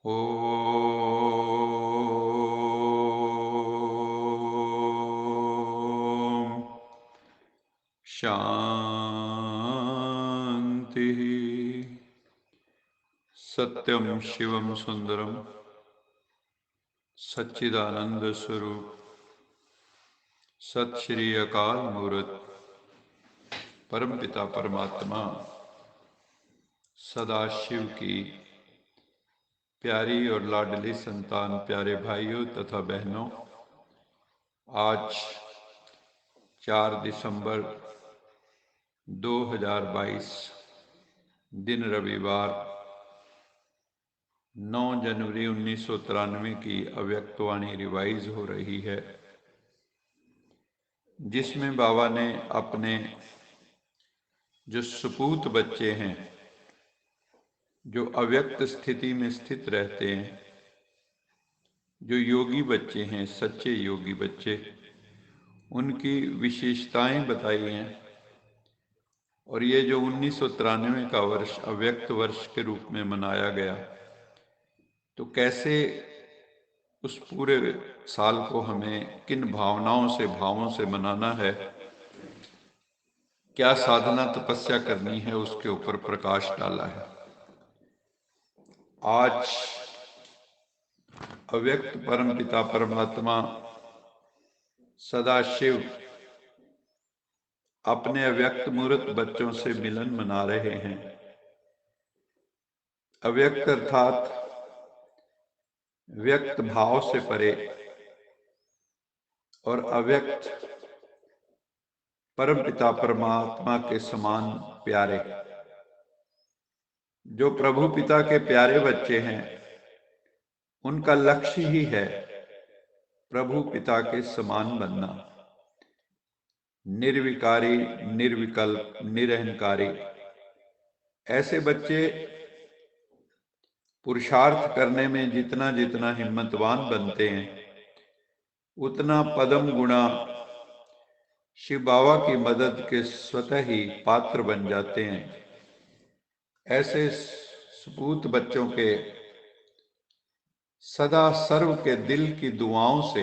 ओम शांति। सत्यम शिवम सुंदरम सच्चिदानंद स्वरूप सत श्री अकाल मूर्त परमपिता परमात्मा सदाशिव की प्यारी और लाडली संतान प्यारे भाइयों तथा बहनों, आज 4 दिसंबर 2022 दिन रविवार 9 जनवरी 1993 की अव्यक्तवाणी रिवाइज हो रही है, जिसमें बाबा ने अपने जो सुपूत बच्चे हैं, जो अव्यक्त स्थिति में स्थित रहते हैं, जो योगी बच्चे हैं, सच्चे योगी बच्चे, उनकी विशेषताएं बताई हैं। और ये जो 1993 का वर्ष अव्यक्त वर्ष के रूप में मनाया गया, तो कैसे उस पूरे साल को हमें किन भावनाओं से, भावों से मनाना है, क्या साधना तपस्या करनी है, उसके ऊपर प्रकाश डाला है। आज अव्यक्त परमपिता परमात्मा सदाशिव अपने अव्यक्त मूर्त बच्चों से मिलन मना रहे हैं। अव्यक्त अर्थात व्यक्त भाव से परे और अव्यक्त परमपिता परमात्मा के समान प्यारे। जो प्रभु पिता के प्यारे बच्चे हैं, उनका लक्ष्य ही है प्रभु पिता के समान बनना, निर्विकारी, निर्विकल्प, निरहंकारी। ऐसे बच्चे पुरुषार्थ करने में जितना जितना हिम्मतवान बनते हैं, उतना पदम गुणा शिव बाबा की मदद के स्वतः ही पात्र बन जाते हैं। ऐसे सपूत बच्चों के सदा सर्व के दिल की दुआओं से,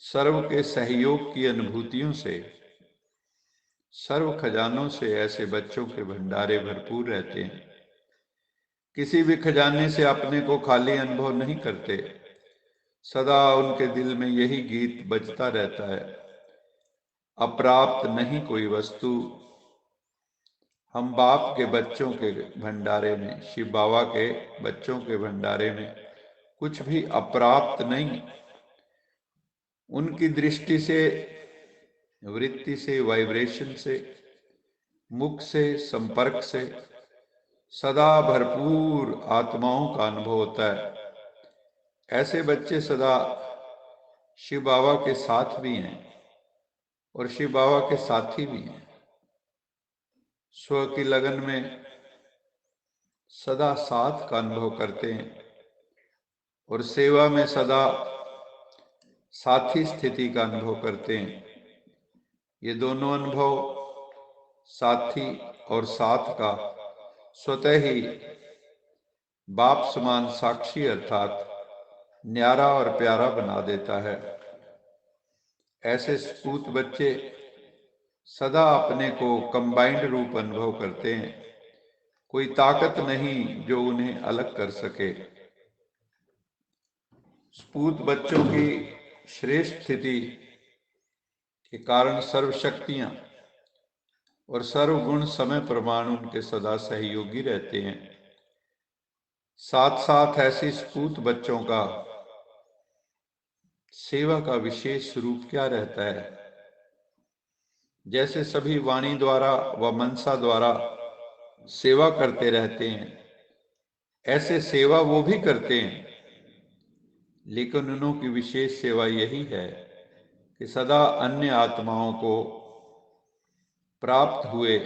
सर्व के सहयोग की अनुभूतियों से, सर्व खजानों से ऐसे बच्चों के भंडारे भरपूर रहते हैं। किसी भी खजाने से अपने को खाली अनुभव नहीं करते। सदा उनके दिल में यही गीत बजता रहता है, अप्राप्त नहीं कोई वस्तु, हम बाप के बच्चों के भंडारे में, शिव बाबा के बच्चों के भंडारे में कुछ भी अप्राप्त नहीं। उनकी दृष्टि से, वृत्ति से, वाइब्रेशन से, मुख से, संपर्क से सदा भरपूर आत्माओं का अनुभव होता है। ऐसे बच्चे सदा शिव बाबा के साथ भी हैं और शिव बाबा के साथी भी हैं। स्व की लगन में सदा साथ का अनुभव करते हैं और सेवा में सदा साथी स्थिति का अनुभव करते हैं। ये दोनों अनुभव, साथी और साथ का, स्वतः ही बाप समान साक्षी अर्थात न्यारा और प्यारा बना देता है। ऐसे सपूत बच्चे सदा अपने को कंबाइंड रूप अनुभव करते हैं। कोई ताकत नहीं जो उन्हें अलग कर सके। सपूत बच्चों की श्रेष्ठ स्थिति के कारण सर्व शक्तियां और सर्वगुण समय प्रमाण उनके सदा सहयोगी रहते हैं। साथ साथ ऐसे सपूत बच्चों का सेवा का विशेष रूप क्या रहता है। जैसे सभी वाणी द्वारा व मनसा द्वारा सेवा करते रहते हैं, ऐसे सेवा वो भी करते हैं, लेकिन उनकी विशेष सेवा यही है कि सदा अन्य आत्माओं को प्राप्त हुए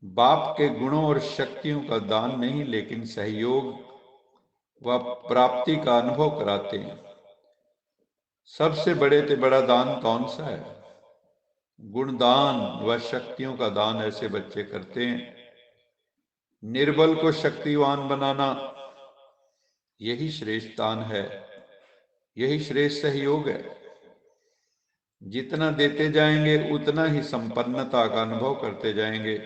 बाप के गुणों और शक्तियों का दान नहीं, लेकिन सहयोग व प्राप्ति का अनुभव कराते हैं। सबसे बड़े से बड़ा दान कौन सा है? गुणदान व शक्तियों का दान ऐसे बच्चे करते हैं। निर्बल को शक्तिवान बनाना, यही श्रेष्ठ दान है, यही श्रेष्ठ सहयोग है। जितना देते जाएंगे उतना ही संपन्नता का अनुभव करते जाएंगे।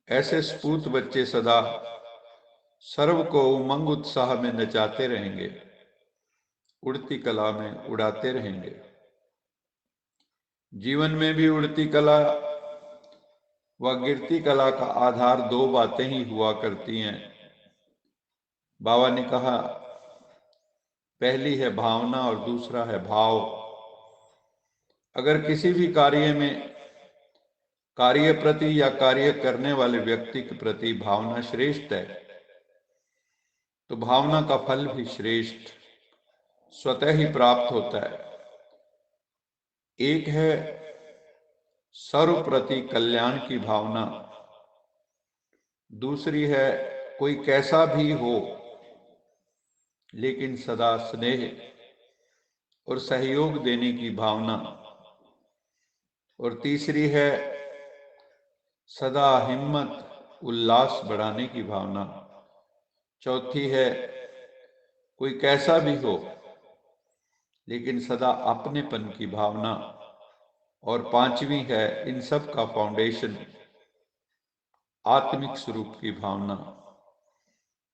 ऐसे सपूत बच्चे सदा सर्व को उमंग उत्साह में नचाते रहेंगे, उड़ती कला में उड़ाते रहेंगे। जीवन में भी उड़ती कला व गिरती कला का आधार दो बातें ही हुआ करती हैं। बाबा ने कहा, पहली है भावना और दूसरा है भाव। अगर किसी भी कार्य में कार्य प्रति या कार्य करने वाले व्यक्ति के प्रति भावना श्रेष्ठ है, तो भावना का फल भी श्रेष्ठ स्वतः ही प्राप्त होता है। एक है सर्व प्रति कल्याण की भावना, दूसरी है कोई कैसा भी हो लेकिन सदा स्नेह और सहयोग देने की भावना, और तीसरी है सदा हिम्मत उल्लास बढ़ाने की भावना। चौथी है कोई कैसा भी हो लेकिन सदा अपनेपन की भावना, और पांचवी है इन सब का फाउंडेशन आत्मिक स्वरूप की भावना।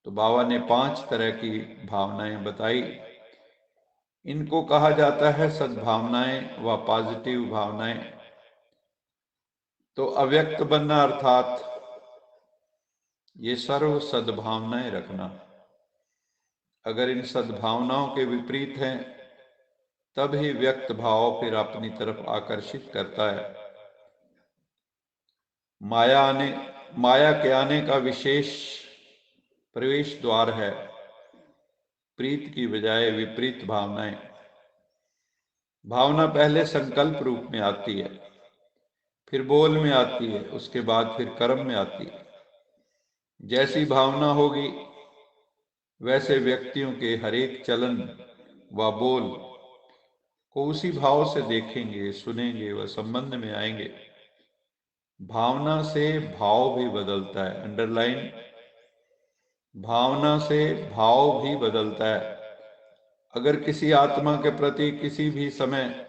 तो बाबा ने 5 तरह की भावनाएं बताई। इनको कहा जाता है सद्भावनाएं व पॉजिटिव भावनाएं। तो अव्यक्त बनना अर्थात ये सर्व सद्भावनाएं रखना। अगर इन सद्भावनाओं के विपरीत हैं तब ही व्यक्त भाव फिर अपनी तरफ आकर्षित करता है। माया के आने का विशेष प्रवेश द्वार है प्रीत की बजाय विपरीत भावनाएं। भावना पहले संकल्प रूप में आती है, फिर बोल में आती है, उसके बाद फिर कर्म में आती है। जैसी भावना होगी वैसे व्यक्तियों के हर एक चलन व बोल को उसी भाव से देखेंगे, सुनेंगे व संबंध में आएंगे। भावना से भाव भी बदलता है। अंडरलाइन, भावना से भाव भी बदलता है। अगर किसी आत्मा के प्रति किसी भी समय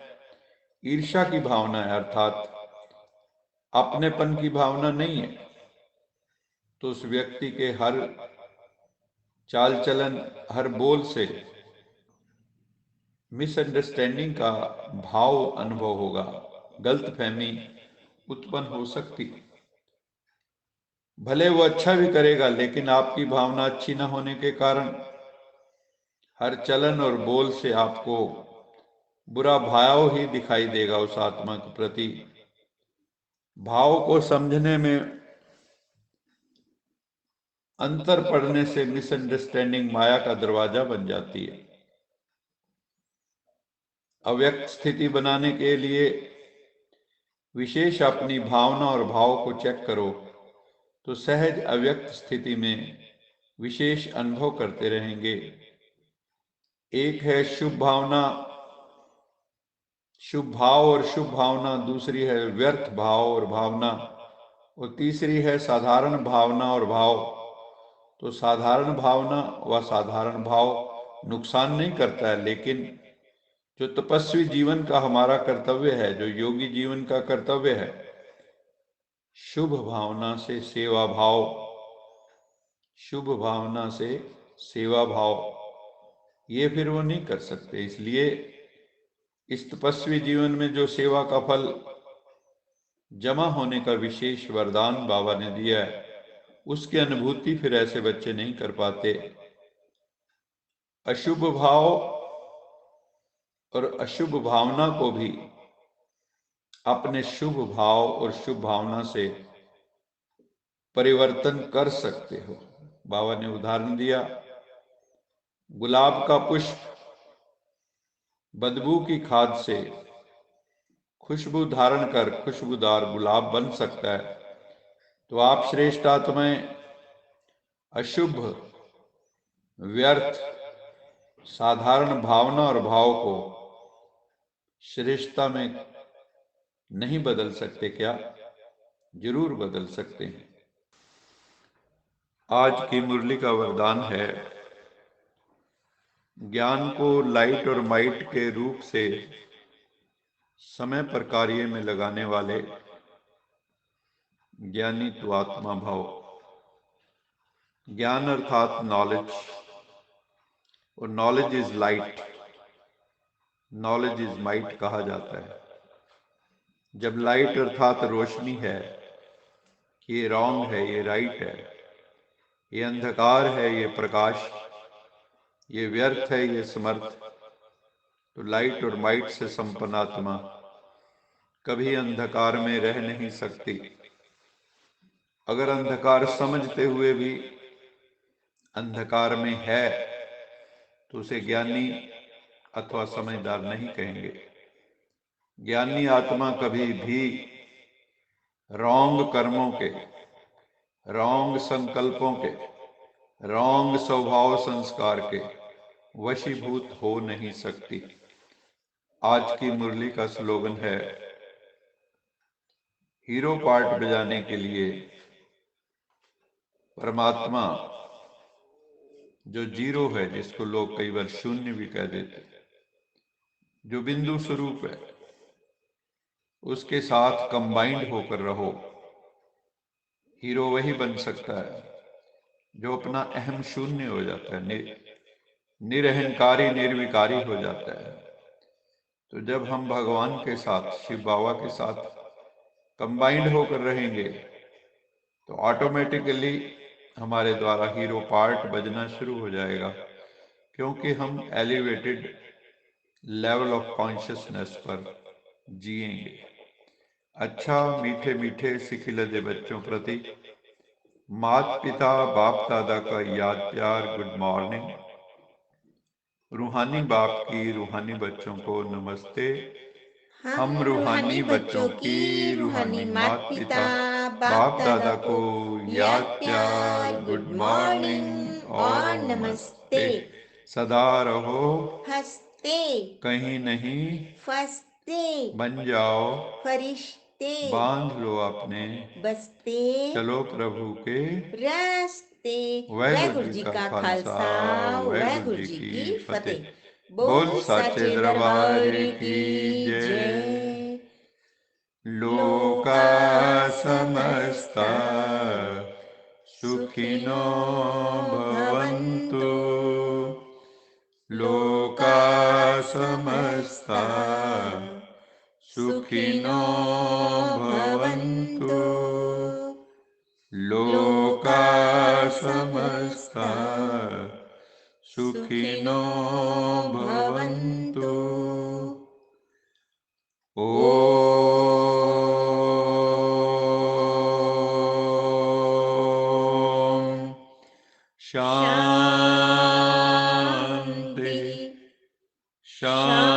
ईर्ष्या की भावना है अर्थात अपनेपन की भावना नहीं है, तो उस व्यक्ति के हर चाल चलन, हर बोल से मिसअंडरस्टैंडिंग का भाव अनुभव होगा, गलतफहमी उत्पन्न हो सकती। भले वो अच्छा भी करेगा लेकिन आपकी भावना अच्छी न होने के कारण हर चलन और बोल से आपको बुरा भाव ही दिखाई देगा उस आत्मा के प्रति। भाव को समझने में अंतर पड़ने से मिसअंडरस्टैंडिंग माया का दरवाजा बन जाती है। अव्यक्त स्थिति बनाने के लिए विशेष अपनी भावना और भाव को चेक करो तो सहज अव्यक्त स्थिति में विशेष अनुभव करते रहेंगे। एक है शुभ भावना, शुभ भाव और शुभ भावना, दूसरी है व्यर्थ भाव और भावना, और तीसरी है साधारण भावना और भाव। तो साधारण भावना व साधारण भाव नुकसान नहीं करता है, लेकिन जो तपस्वी जीवन का हमारा कर्तव्य है, जो योगी जीवन का कर्तव्य है, शुभ भावना से सेवा भाव, शुभ भावना से सेवा भाव, ये फिर वो नहीं कर सकते। इसलिए इस तपस्वी जीवन में जो सेवा का फल जमा होने का विशेष वरदान बाबा ने दिया है, उसकी अनुभूति फिर ऐसे बच्चे नहीं कर पाते। अशुभ भाव और अशुभ भावना को भी अपने शुभ भाव और शुभ भावना से परिवर्तन कर सकते हो। बाबा ने उदाहरण दिया, गुलाब का पुष्प बदबू की खाद से खुशबू धारण कर खुशबूदार गुलाब बन सकता है। तो आप श्रेष्ठ आत्माएं अशुभ, व्यर्थ, साधारण भावना और भाव को श्रेष्ठता में नहीं बदल सकते क्या? जरूर बदल सकते हैं। आज की मुरली का वरदान है, ज्ञान को लाइट और माइट के रूप से समय पर कार्य में लगाने वाले ज्ञानी तू आत्मा भाव। ज्ञान अर्थात नॉलेज, और knowledge is light, knowledge is might कहा जाता है। जब लाइट अर्थात रोशनी है, ये रॉन्ग है, ये राइट है, ये अंधकार है, ये प्रकाश, ये व्यर्थ है, ये समर्थ, तो लाइट और माइट से संपन्न आत्मा कभी अंधकार में रह नहीं सकती। अगर अंधकार समझते हुए भी अंधकार में है तो उसे ज्ञानी अथवा समझदार नहीं कहेंगे। ज्ञानी आत्मा कभी भी रॉन्ग कर्मों के, रॉन्ग संकल्पों के, रॉन्ग स्वभाव संस्कार के वशीभूत हो नहीं सकती। आज की मुरली का स्लोगन है, हीरो पार्ट बजाने के लिए परमात्मा जो जीरो है, जिसको लोग कई बार शून्य भी कह देते, जो बिंदु स्वरूप है, उसके साथ कंबाइंड होकर रहो। हीरो वही बन सकता है जो अपना अहम शून्य हो जाता है, निरहंकारी निर्विकारी हो जाता है। तो जब हम भगवान के साथ, शिव बाबा के साथ कंबाइंड होकर रहेंगे तो ऑटोमेटिकली हमारे द्वारा हीरो पार्ट बजना शुरू हो जाएगा, क्योंकि हम एलिवेटेड लेवल ऑफ कॉन्शियसनेस पर जिएंगे। अच्छा, मीठे मीठे सिखिलदे बच्चों प्रति माता पिता बाप दादा का याद प्यार गुड मॉर्निंग। रूहानी बाप की रूहानी बच्चों को नमस्ते। हम रूहानी बच्चों की रूहानी माता पिता बाप दादा को याद प्यार गुड मॉर्निंग और नमस्ते। सदा रहो हंसते, कहीं नहीं फंसते, बन जाओ फरिश्ते, बांध लो अपने बसते, चलो प्रभु के रास्ते। वाहेगुरु जी का खालसा, वाहेगुरु जी की फतेह। बोल साचे दरबार की जय। लोका समस्ता सुखिनो भवन्तु, लोका समस्ता सुखिनो भवन्तु, लोका समस्ता सुखिनो भवन्तु। ओम शांति शांति।